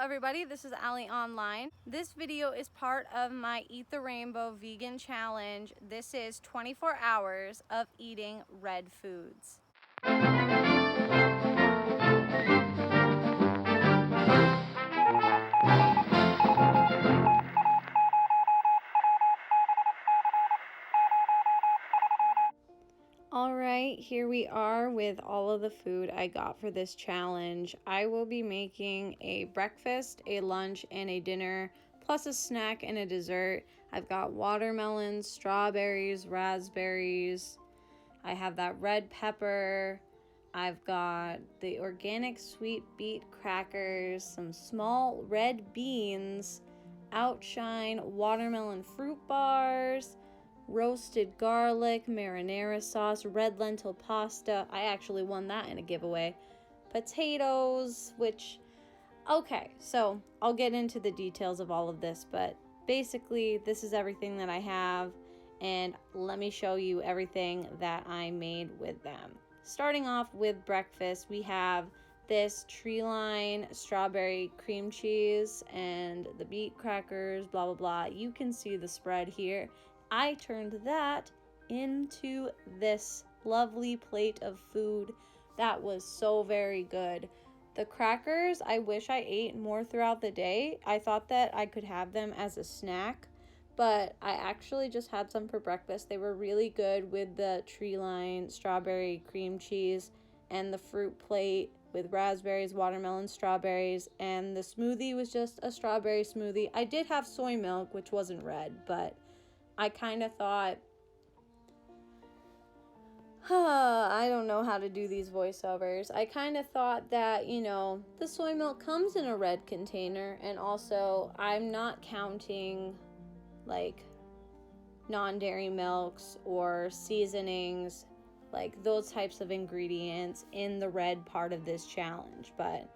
everybody, this is Allie Online. This video is part of my Eat the Rainbow Vegan Challenge. This is 24 hours of eating red foods. Alright, here we are with all of the food I got for this challenge. I will be making a breakfast, a lunch, and a dinner, plus a snack and a dessert. I've got watermelons, strawberries, raspberries. I have that red pepper. I've got the organic sweet beet crackers, some small red beans, Outshine watermelon fruit bars, roasted garlic, marinara sauce, red lentil pasta. I actually won that in a giveaway. Potatoes, okay, so I'll get into the details of all of this, but basically this is everything that I have, and let me show you everything that I made with them. Starting off with breakfast, we have this tree line strawberry cream cheese and the beet crackers, blah blah blah. You can see the spread here. I turned that into this lovely plate of food that was so very good. The crackers, I wish I ate more throughout the day. I thought that I could have them as a snack, but I actually just had some for breakfast. They were really good with the tree line strawberry cream cheese and the fruit plate with raspberries, watermelon, strawberries, and the smoothie was just a strawberry smoothie. I did have soy milk, which wasn't red, but I kind of thought, I don't know how to do these voiceovers. I kind of thought that, the soy milk comes in a red container, and also I'm not counting like non-dairy milks or seasonings, like those types of ingredients in the red part of this challenge. But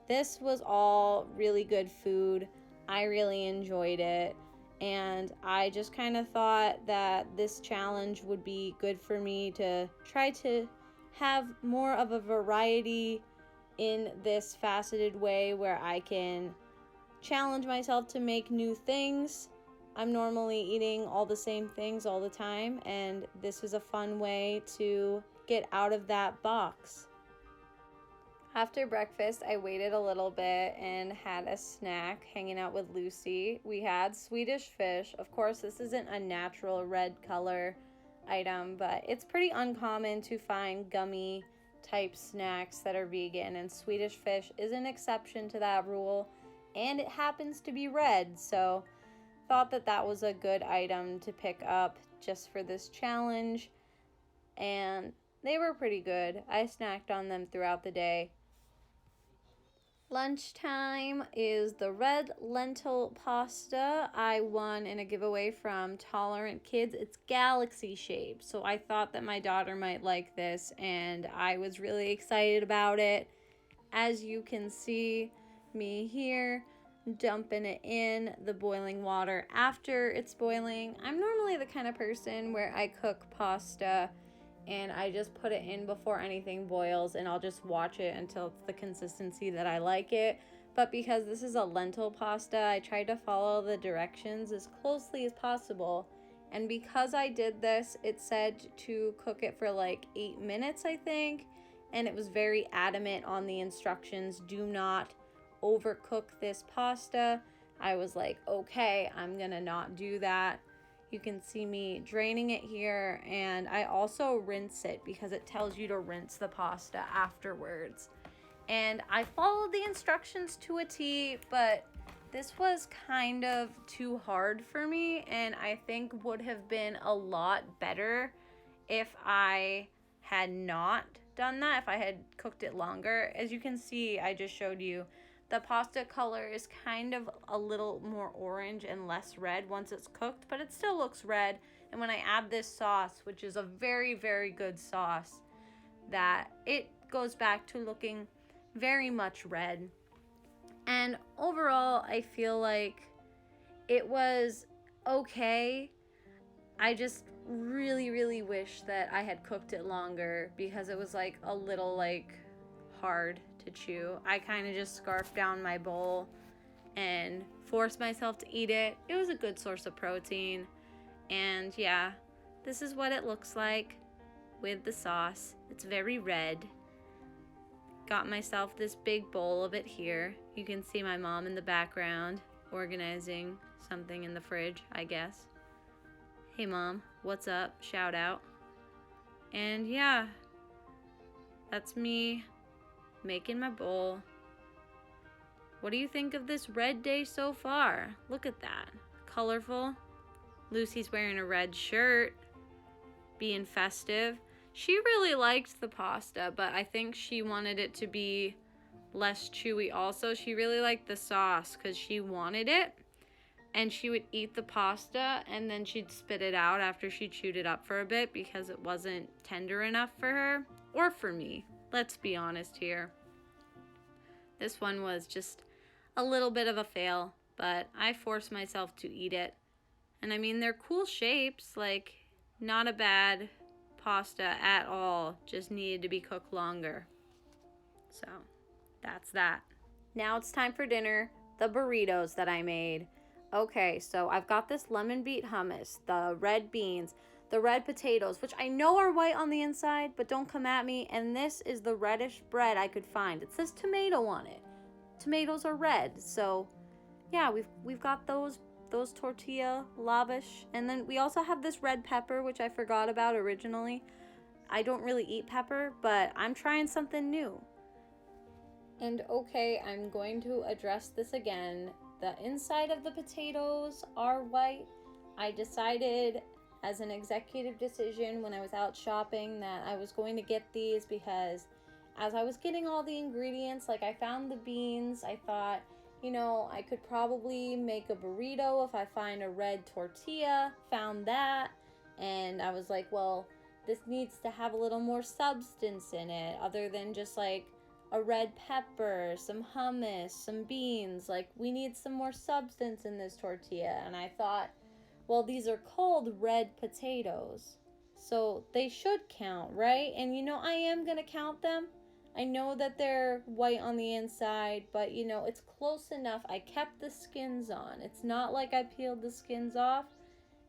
this was all really good food. I really enjoyed it. And I just kind of thought that this challenge would be good for me to try to have more of a variety in this faceted way where I can challenge myself to make new things. I'm normally eating all the same things all the time, and this is a fun way to get out of that box. After breakfast, I waited a little bit and had a snack hanging out with Lucy. We had Swedish Fish. Of course, this isn't a natural red color item, but it's pretty uncommon to find gummy type snacks that are vegan, and Swedish Fish is an exception to that rule, and it happens to be red, so thought that that was a good item to pick up just for this challenge, and they were pretty good. I snacked on them throughout the day. Lunchtime is the red lentil pasta. I won in a giveaway from Tolerant Kids. It's galaxy shaped, so I thought that my daughter might like this, and I was really excited about it. As you can see me here, dumping it in the boiling water after it's boiling. I'm normally the kind of person where I cook pasta and I just put it in before anything boils, and I'll just watch it until it's the consistency that I like it. But because this is a lentil pasta, I tried to follow the directions as closely as possible. And because I did this, it said to cook it for like 8 minutes, I think. And it was very adamant on the instructions, do not overcook this pasta. I was like, okay, I'm gonna not do that. You can see me draining it here, and I also rinse it because it tells you to rinse the pasta afterwards. And I followed the instructions to a T, but this was kind of too hard for me, and I think would have been a lot better if I had not done that, if I had cooked it longer. As you can see, I just showed you, the pasta color is kind of a little more orange and less red once it's cooked, but it still looks red. And when I add this sauce, which is a very, very good sauce, that it goes back to looking very much red. And overall, I feel like it was okay. I just really, really wish that I had cooked it longer because it was a little hard to chew. I kind of just scarfed down my bowl and force myself to eat it. It was a good source of protein. And yeah, this is what it looks like with the sauce. It's very red. Got myself this big bowl of it here. You can see my mom in the background organizing something in the fridge, I guess. Hey Mom, what's up? Shout out. And yeah, that's me making my bowl. What do you think of this red day so far? Look at that. Colorful. Lucy's wearing a red shirt, being festive. She really liked the pasta, but I think she wanted it to be less chewy also. She really liked the sauce because she wanted it. And she would eat the pasta and then she'd spit it out after she chewed it up for a bit because it wasn't tender enough for her or for me. Let's be honest here. This one was just a little bit of a fail, but I forced myself to eat it. And I mean, they're cool shapes, like not a bad pasta at all, just needed to be cooked longer. So that's that. Now it's time for dinner, the burritos that I made. Okay, so I've got this lemon beet hummus, the red beans, the red potatoes, which I know are white on the inside, but don't come at me. And this is the reddish bread I could find. It says tomato on it. Tomatoes are red, so yeah, we've got those tortilla lavish. And then we also have this red pepper, which I forgot about originally. I don't really eat pepper, but I'm trying something new. And okay, I'm going to address this again. The inside of the potatoes are white. I decided as an executive decision when I was out shopping that I was going to get these because as I was getting all the ingredients, like I found the beans, I thought, you know, I could probably make a burrito if I find a red tortilla, found that, and I was like, well, this needs to have a little more substance in it other than just like a red pepper, some hummus, some beans. Like, we need some more substance in this tortilla. And I thought, well, these are called red potatoes, so they should count, right? And you know, I am gonna count them. I know that they're white on the inside, but you know, it's close enough. I kept the skins on. It's not like I peeled the skins off.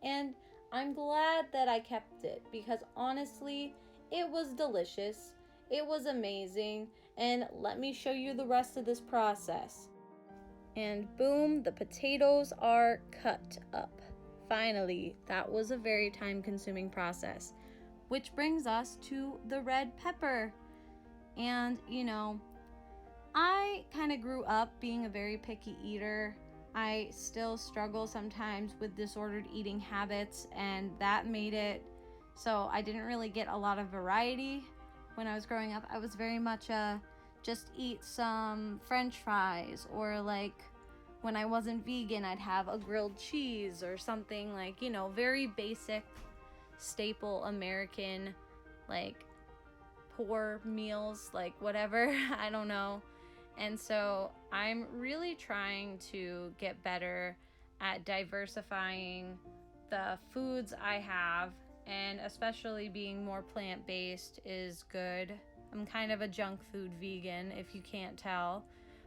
And I'm glad that I kept it because honestly, it was delicious. It was amazing. And let me show you the rest of this process. And boom, the potatoes are cut up. Finally, that was a very time-consuming process. Which brings us to the red pepper. And, you know, I kind of grew up being a very picky eater. I still struggle sometimes with disordered eating habits, and that made it so I didn't really get a lot of variety. When I was growing up, I was very much just eat some French fries, or like when I wasn't vegan, I'd have a grilled cheese or something, like, you know, very basic, staple American, like poor meals, like whatever, I don't know. And so I'm really trying to get better at diversifying the foods I have, and especially being more plant-based is good. I'm kind of a junk food vegan, if you can't tell.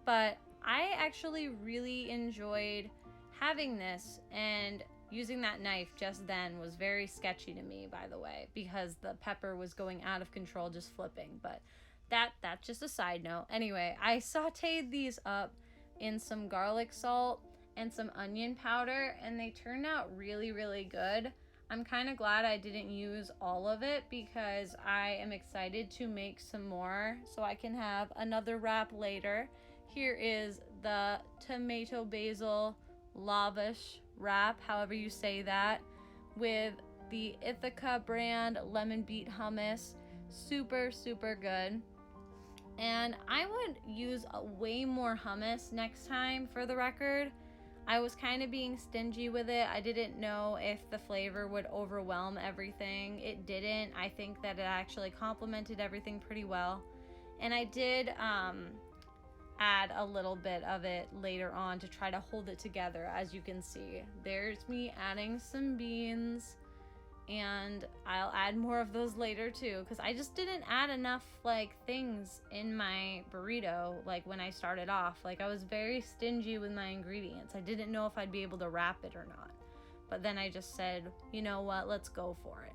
But I actually really enjoyed having this, and using that knife just then was very sketchy to me, by the way, because the pepper was going out of control, just flipping. But that's just a side note. Anyway, I sauteed these up in some garlic salt and some onion powder, and they turned out really, really good. I'm kind of glad I didn't use all of it because I am excited to make some more so I can have another wrap later. Here is the tomato basil lavish wrap, however you say that, with the Ithaca brand lemon beet hummus. Super, super good. And I would use way more hummus next time, for the record. I was kind of being stingy with it. I didn't know if the flavor would overwhelm everything. It didn't. I think that it actually complemented everything pretty well. And I did add a little bit of it later on to try to hold it together. As you can see, there's me adding some beans and I'll add more of those later too, because I just didn't add enough like things in my burrito like when I started off. Like, I was very stingy with my ingredients. I didn't know if I'd be able to wrap it or not, but then I just said, you know what, let's go for it.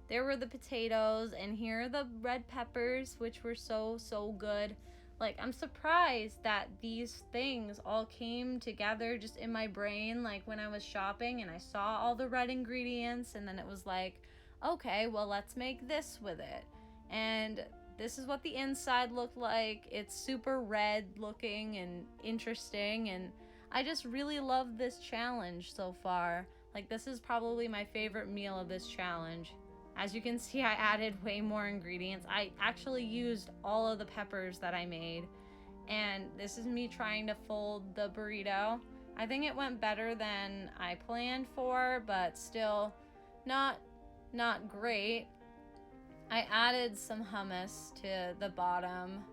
There were the potatoes, and here are the red peppers, which were so good. Like, I'm surprised that these things all came together just in my brain, like when I was shopping and I saw all the red ingredients, and then it was like, okay, well, let's make this with it. And this is what the inside looked like. It's super red looking and interesting, and I just really love this challenge so far. Like, this is probably my favorite meal of this challenge. As you can see, I added way more ingredients. I actually used all of the peppers that I made. And this is me trying to fold the burrito. I think it went better than I planned for, but still not great. I added some hummus to the bottom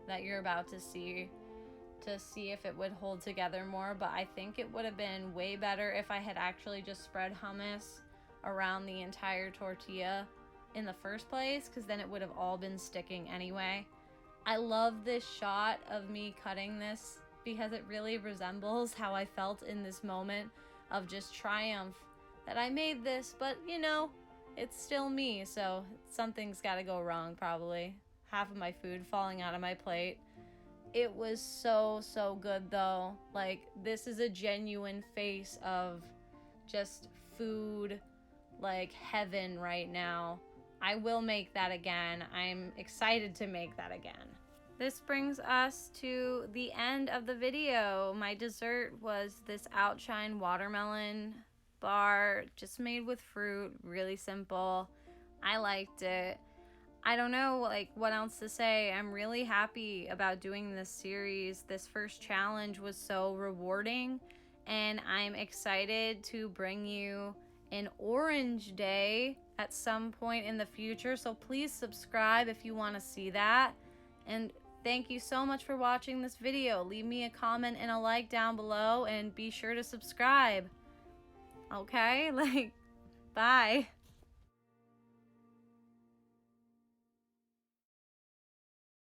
that you're about to see if it would hold together more, but I think it would have been way better if I had actually just spread hummus around the entire tortilla in the first place, because then it would have all been sticking anyway. I love this shot of me cutting this because it really resembles how I felt in this moment of just triumph that I made this, but you know, it's still me, so something's got to go wrong probably. Half of my food falling out of my plate. It was so good though. Like, this is a genuine face of just food like heaven right now. I will make that again. I'm excited to make that again. This brings us to the end of the video. My dessert was this Outshine watermelon bar, just made with fruit, really simple. I liked it. I don't know like what else to say. I'm really happy about doing this series. This first challenge was so rewarding, and I'm excited to bring you an orange day at some point in the future, so please subscribe if you want to see that. And thank you so much for watching this video. Leave me a comment and a like down below, and be sure to subscribe. Okay, like, bye.